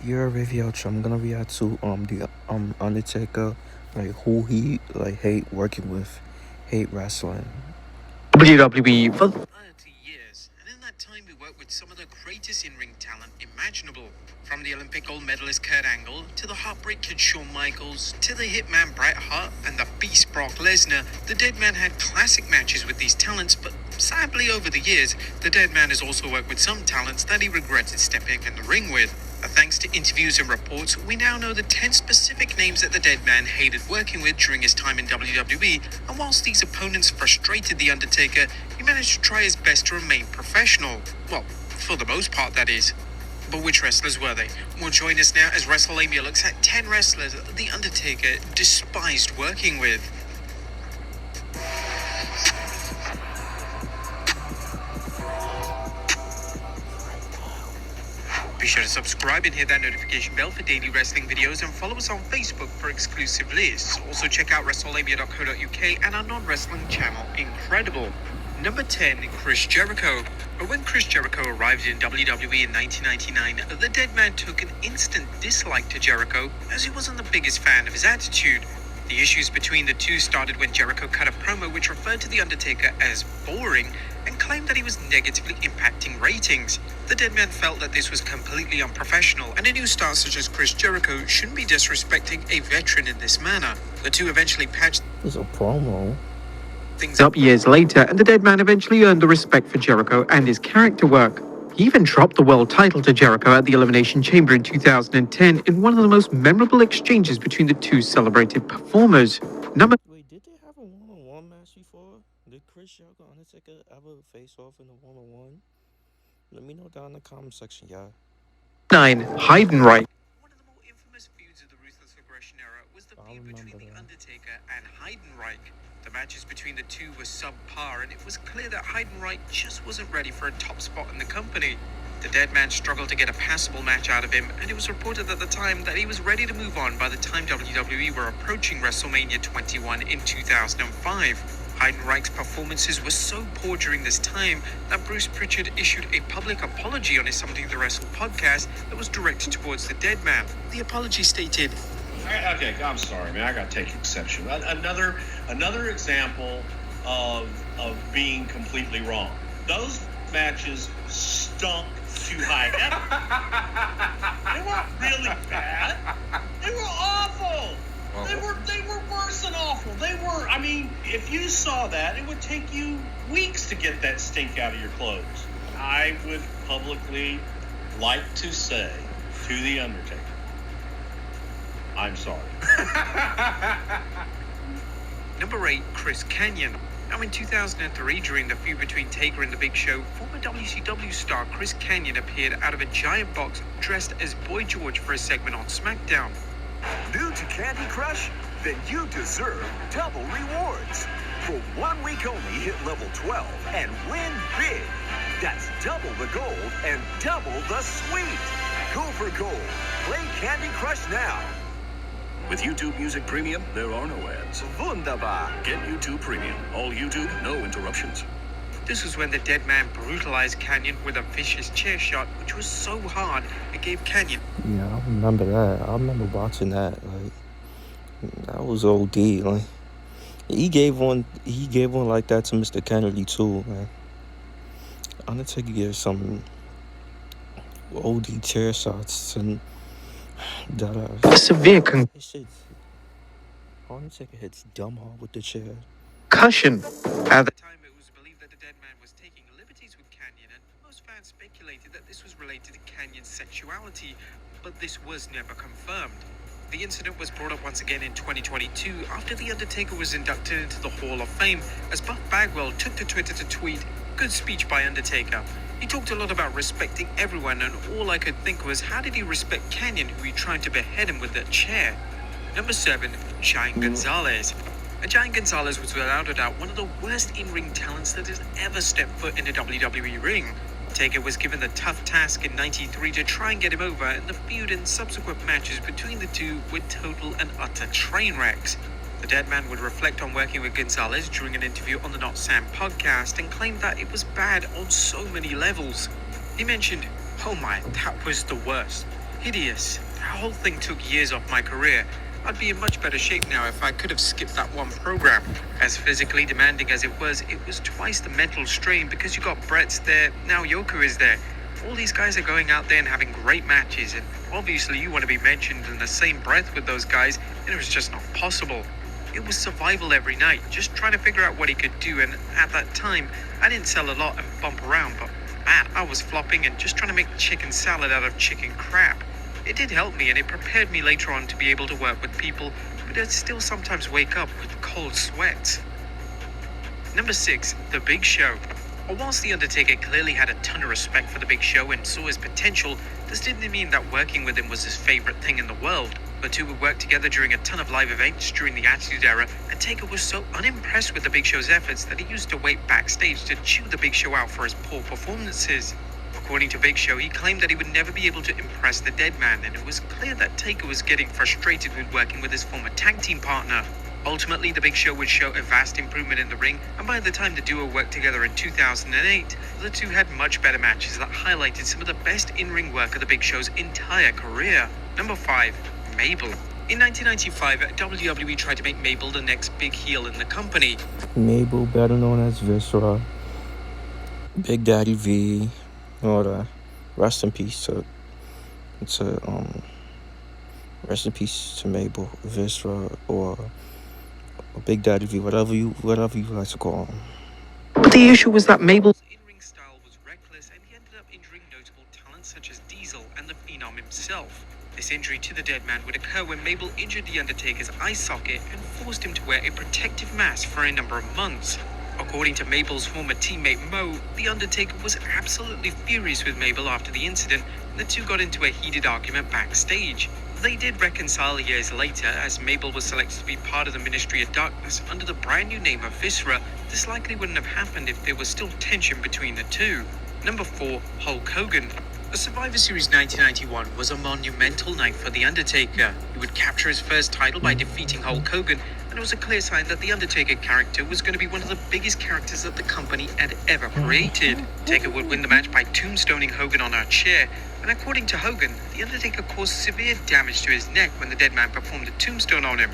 Your review, I'm gonna react to the Undertaker, like who he like hate working with, hate wrestling. WWE for 30 years, and in that time we worked with some of the greatest in-ring talent imaginable. From the Olympic gold medalist Kurt Angle, to the Heartbreak Kid Shawn Michaels, to the Hitman Bret Hart, and the Beast Brock Lesnar, the Dead Man had classic matches with these talents, but sadly over the years, the Dead Man has also worked with some talents that he regretted stepping in the ring with. Thanks to interviews and reports, we now know the 10 specific names that the Dead Man hated working with during his time in WWE, and whilst these opponents frustrated The Undertaker, he managed to try his best to remain professional. Well, for the most part, that is. But which wrestlers were they? Well, join us now as WrestleMania looks at 10 wrestlers that The Undertaker despised working with. Be sure to subscribe and hit that notification bell for daily wrestling videos, and follow us on Facebook for exclusive lists. Also check out WrestleMania.co.uk and our non-wrestling channel, Incredible. Number 10, Chris Jericho. But when Chris Jericho arrived in WWE in 1999, the Dead Man took an instant dislike to Jericho as he wasn't the biggest fan of his attitude. The issues between the two started when Jericho cut a promo which referred to The Undertaker as boring and claimed that he was negatively impacting ratings. The Dead Man felt that this was completely unprofessional, and a new star such as Chris Jericho shouldn't be disrespecting a veteran in this manner. The two eventually patched It's a promo. things up years later, and the Dead Man eventually earned the respect for Jericho and his character work. He even dropped the world title to Jericho at the Elimination Chamber in 2010 in one of the most memorable exchanges between the two celebrated performers. Number Wait, did they have a one-on-one match before? Did Chris Jericho and Undertaker ever face off in a one-on-one? Let me know down in the comment section, y'all. 9, Heidenreich. One of the more infamous feuds of the Ruthless Aggression era was the I feud remember between The that. Undertaker and Heidenreich. The matches between the two were subpar, and it was clear that Heidenreich just wasn't ready for a top spot in the company. The Dead Man struggled to get a passable match out of him, and it was reported at the time that he was ready to move on by the time WWE were approaching WrestleMania 21 in 2005. Heidenreich's performances were so poor during this time that Bruce Pritchard issued a public apology on his Something to Wrestle podcast that was directed towards the Dead Man. The apology stated, Okay, I'm sorry, man. I got to take exception. Another example of being completely wrong. Those matches stunk to high heaven. They weren't really bad. They were awful. They were worse than awful. They were. I mean, if you saw that, it would take you weeks to get that stink out of your clothes. I would publicly like to say to The Undertaker, I'm sorry. Number 8, Chris Kanyon. Now in 2003, during the feud between Taker and The Big Show, former WCW star Chris Kanyon appeared out of a giant box dressed as Boy George for a segment on SmackDown. New to Candy Crush? Then you deserve double rewards. For 1 week only, hit level 12 and win big. That's double the gold and double the sweet. Go for gold. Play Candy Crush now. With YouTube Music Premium, there are no ads. Wunderbar. Get YouTube Premium. All YouTube, no interruptions. This was when the Dead Man brutalized Kanyon with a vicious chair shot, which was so hard it gave Kanyon Yeah, I remember that. I remember watching that. Like, that was OD. Like, he gave one like that to Mr. Kennedy too, man. Undertaker gave some OD chair shots and that. Severe This shit. Undertaker hits dumb hard with the chair. concussion. At the time, it was believed that the Dead Man was taking liberties with Kanyon, and most fans speculated that this was related to Kanyon's sexuality, but this was never confirmed. The incident was brought up once again in 2022 after The Undertaker was inducted into the Hall of Fame, as Buff Bagwell took to Twitter to tweet, "Good speech by Undertaker. He talked a lot about respecting everyone, and all I could think was, how did he respect Kanyon, who he tried to behead him with that chair?" Number 7, Giant Gonzalez. Giant Gonzalez was without a doubt one of the worst in-ring talents that has ever stepped foot in a WWE ring. Taker was given the tough task in '93 to try and get him over, and the feud and subsequent matches between the two were total and utter train wrecks. The Dead Man would reflect on working with Gonzalez during an interview on the Not Sam podcast and claimed that it was bad on so many levels. He mentioned, "Oh my, that was the worst. hideous. That whole thing took years off my career. I'd be in much better shape now if I could have skipped that one program. As physically demanding as it was twice the mental strain because you got Brett's there, now Yoko is there. All these guys are going out there and having great matches, and obviously you want to be mentioned in the same breath with those guys, and it was just not possible. It was survival every night, just trying to figure out what he could do, and at that time, I didn't sell a lot and bump around, but man, I was flopping and just trying to make chicken salad out of chicken crap. It did help me, and it prepared me later on to be able to work with people, but I'd still sometimes wake up with cold sweats. Number 6, The Big Show. Whilst The Undertaker clearly had a ton of respect for The Big Show and saw his potential, this didn't mean that working with him was his favorite thing in the world. The two would work together during a ton of live events during the Attitude Era, and Taker was so unimpressed with The Big Show's efforts that he used to wait backstage to chew The Big Show out for his poor performances. According to Big Show, he claimed that he would never be able to impress the Dead Man, and it was clear that Taker was getting frustrated with working with his former tag team partner. Ultimately, The Big Show would show a vast improvement in the ring, and by the time the duo worked together in 2008, the two had much better matches that highlighted some of the best in-ring work of The Big Show's entire career. Number 5, Mabel. In 1995, WWE tried to make Mabel the next big heel in the company. Mabel, better known as Viscera, Big Daddy V, all that. Rest in peace to rest in peace to Mabel, Viscera, or Big Daddy V, whatever you like to call him. But the issue was that Mabel's in-ring style was reckless, and he ended up injuring notable talents such as Diesel and the Phenom himself. This injury to the Dead Man would occur when Mabel injured The Undertaker's eye socket and forced him to wear a protective mask for a number of months. According to Mabel's former teammate Mo, The Undertaker was absolutely furious with Mabel after the incident, and the two got into a heated argument backstage. They did reconcile years later, as Mabel was selected to be part of the Ministry of Darkness under the brand new name of Viscera. This likely wouldn't have happened if there was still tension between the two. Number 4, Hulk Hogan. The Survivor Series 1991 was a monumental night for The Undertaker. He would capture his first title by defeating Hulk Hogan, and it was a clear sign that the Undertaker character was going to be one of the biggest characters that the company had ever created. Taker would win the match by tombstoning Hogan on a chair, and according to Hogan, the Undertaker caused severe damage to his neck when the Dead Man performed a tombstone on him.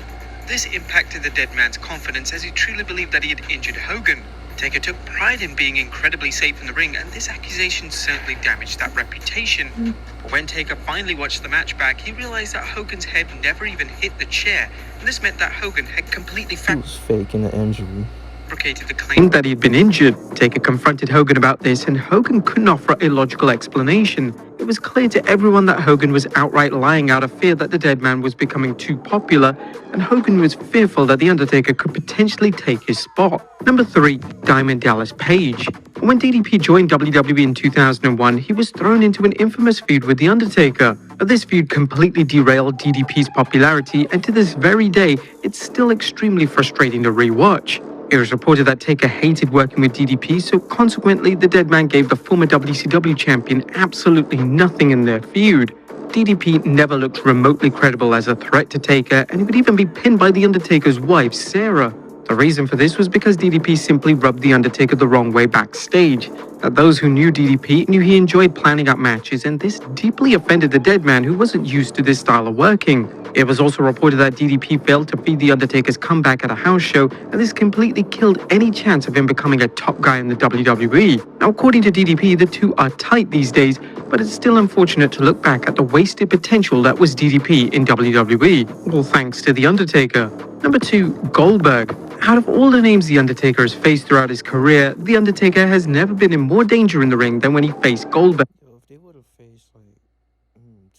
This impacted the Dead Man's confidence as he truly believed that he had injured Hogan. Taker took pride in being incredibly safe in the ring, and this accusation certainly damaged that reputation. But when Taker finally watched the match back, he realized that Hogan's head never even hit the chair, and this meant that Hogan had completely He was faking the injury. fabricated the claim that he had been injured. Taker confronted Hogan about this, and Hogan couldn't offer a logical explanation. It was clear to everyone that Hogan was outright lying out of fear that the Dead Man was becoming too popular, and Hogan was fearful that The Undertaker could potentially take his spot. Number 3, Diamond Dallas Page. When DDP joined WWE in 2001, he was thrown into an infamous feud with The Undertaker. This feud completely derailed DDP's popularity, and to this very day, it's still extremely frustrating to rewatch. It was reported that Taker hated working with DDP, so consequently, the Dead Man gave the former WCW champion absolutely nothing in their feud. DDP never looked remotely credible as a threat to Taker, and he would even be pinned by The Undertaker's wife, Sarah. The reason for this was because DDP simply rubbed The Undertaker the wrong way backstage. Those who knew DDP knew he enjoyed planning out matches, and this deeply offended the Dead Man, who wasn't used to this style of working. It was also reported that DDP failed to feed The Undertaker's comeback at a house show, and this completely killed any chance of him becoming a top guy in the WWE. Now, according to DDP, the two are tight these days, but it's still unfortunate to look back at the wasted potential that was DDP in WWE, all thanks to The Undertaker. Number 2, Goldberg. Out of all the names The Undertaker has faced throughout his career, The Undertaker has never been in more danger in the ring than when he faced Goldberg. Yo, if they would have faced like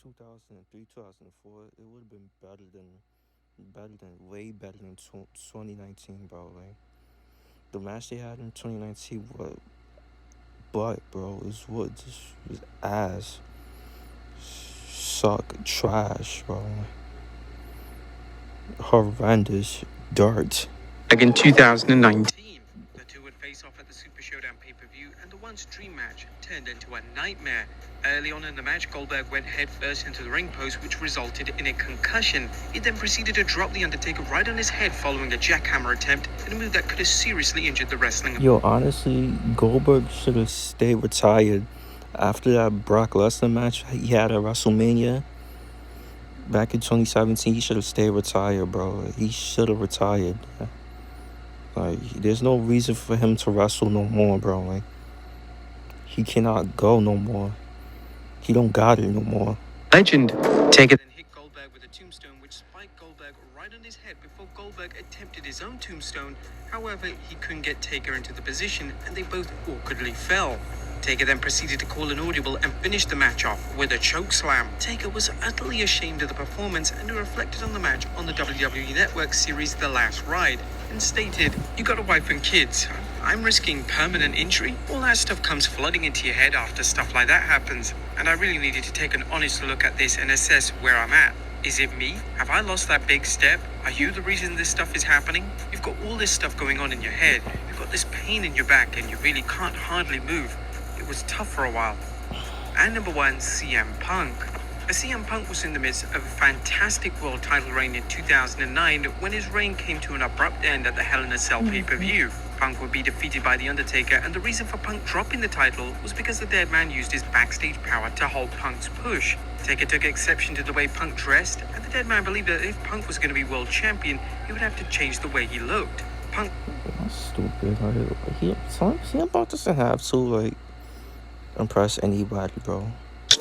2003, 2004, it would have been way better than 2019, bro. Like the match they had in 2019, bro, it was ass, suck, trash, bro, horrendous, dirt. In 2019. The two would face off at the Super Showdown pay-per-view, and the once dream match turned into a nightmare. Early on in the match, Goldberg went headfirst into the ring post, which resulted in a concussion. He then proceeded to drop The Undertaker right on his head following a jackhammer attempt, in a move that could have seriously injured the wrestling. Yo, honestly, Goldberg should have stayed retired after that Brock Lesnar match he had at WrestleMania. back in 2017, he should have stayed retired, bro. He should have retired. Like, there's no reason for him to wrestle no more, bro. Like, he cannot go no more. He don't got it no more. Legend. Taker Then hit Goldberg with a tombstone, which spiked Goldberg right on his head before Goldberg attempted his own tombstone. However, he couldn't get Taker into the position, and they both awkwardly fell. Taker then proceeded to call an audible and finish the match off with a choke slam. Taker was utterly ashamed of the performance, and it reflected on the match on the WWE Network series The Last Ride, and stated, "You got a wife and kids. I'm risking permanent injury? All that stuff comes flooding into your head after stuff like that happens, and I really needed to take an honest look at this and assess where I'm at. Is it me? Have I lost that big step? Are you the reason this stuff is happening? You've got all this stuff going on in your head. You've got this pain in your back and you really can't hardly move. It was tough for a while." And number one, CM Punk. CM Punk was in the midst of a fantastic world title reign in 2009 when his reign came to an abrupt end at the Hell in a Cell pay-per-view. Punk would be defeated by The Undertaker, and the reason for Punk dropping the title was because the dead man used his backstage power to halt Punk's push. Taker took exception to the way Punk dressed, and the dead man believed that if Punk was going to be world champion, he would have to change the way he looked. Punk... That's stupid. Like, CM Punk doesn't have to, like, impress anybody, bro.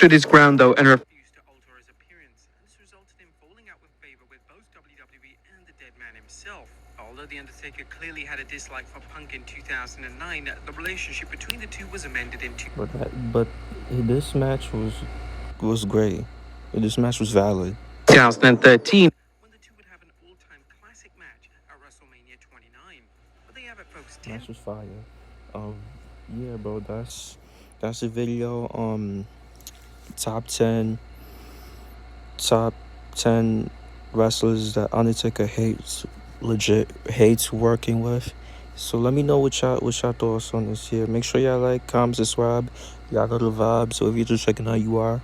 stood his ground, though, and refused to alter his appearance, and this resulted in falling out with favor with both WWE and the dead man himself. Although The Undertaker clearly had a dislike for Punk in 2009, the relationship between the two was amended in... But this match was great. This match was valid. 2013. when the two would have an all-time classic match at WrestleMania 29. But there you have it, folks. Match was fire. Yeah, bro. That's the video. Top 10 wrestlers that Undertaker hates working with. So let me know what y'all thoughts on this here. Make sure y'all like, comment, subscribe. Y'all got the vibes. So if you're just checking out, you are.